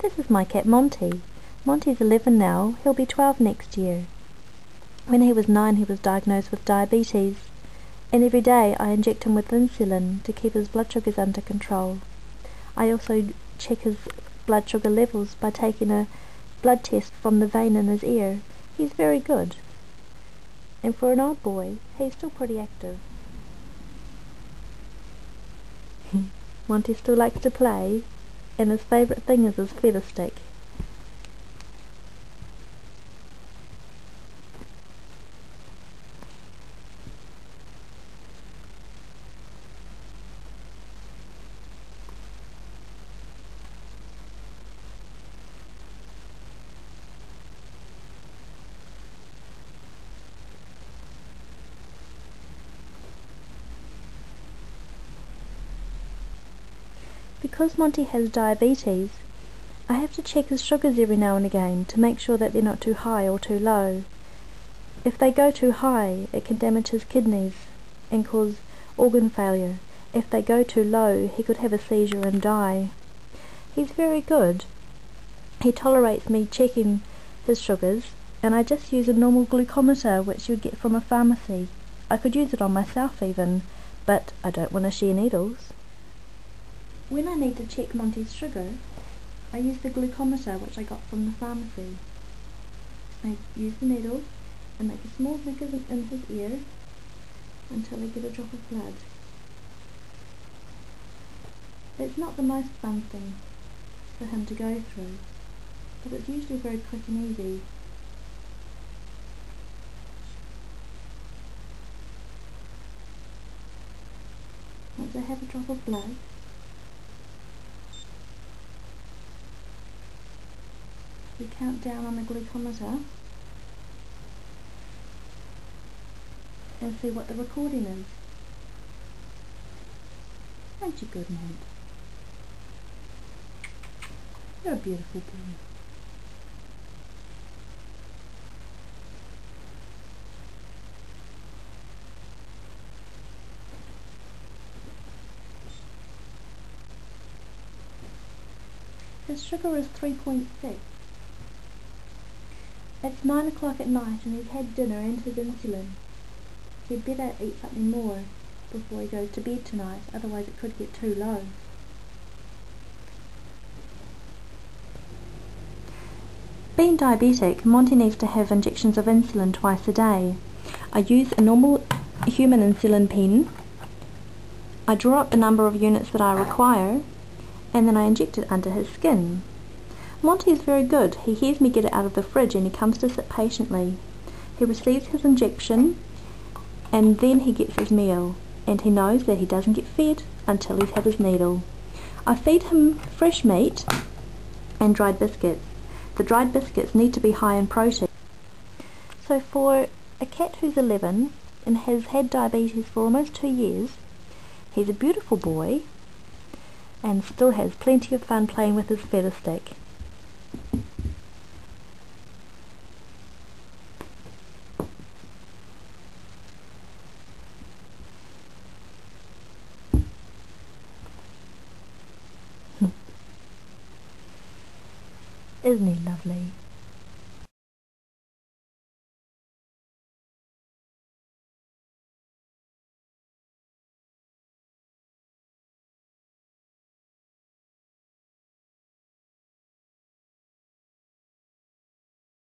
This is my cat Monty. Monty's 11 now. He'll be 12 next year. When he was 9 he was diagnosed with diabetes, and every day I inject him with insulin to keep his blood sugars under control. I also check his blood sugar levels by taking a blood test from the vein in his ear. He's very good. And for an old boy, he's still pretty active. Monty still likes to play, and his favourite thing is his feather stick. Because Monty has diabetes, I have to check his sugars every now and again to make sure that they're not too high or too low. If they go too high, it can damage his kidneys and cause organ failure. If they go too low, he could have a seizure and die. He's very good. He tolerates me checking his sugars, and I just use a normal glucometer which you'd get from a pharmacy. I could use it on myself even, but I don't want to share needles. When I need to check Monty's sugar, I use the glucometer which I got from the pharmacy. I use the needle and make a small nick in his ear until I get a drop of blood. It's not the most fun thing for him to go through, but it's usually very quick and easy. Once I have a drop of blood, we count down on the glucometer and see what the recording is. Aren't you good, Mont? You're a beautiful boy. His sugar is 3.6. It's 9 o'clock at night and he's had dinner and his insulin. He'd better eat something more before he goes to bed tonight, otherwise it could get too low. Being diabetic, Monty needs to have injections of insulin twice a day. I use a normal human insulin pen. I draw up the number of units that I require, and then I inject it under his skin. Monty is very good. He hears me get it out of the fridge and he comes to sit patiently. He receives his injection and then he gets his meal, and he knows that he doesn't get fed until he's had his needle. I feed him fresh meat and dried biscuits. The dried biscuits need to be high in protein. So for a cat who's 11 and has had diabetes for almost 2 years, he's a beautiful boy and still has plenty of fun playing with his feather stick. Isn't he lovely?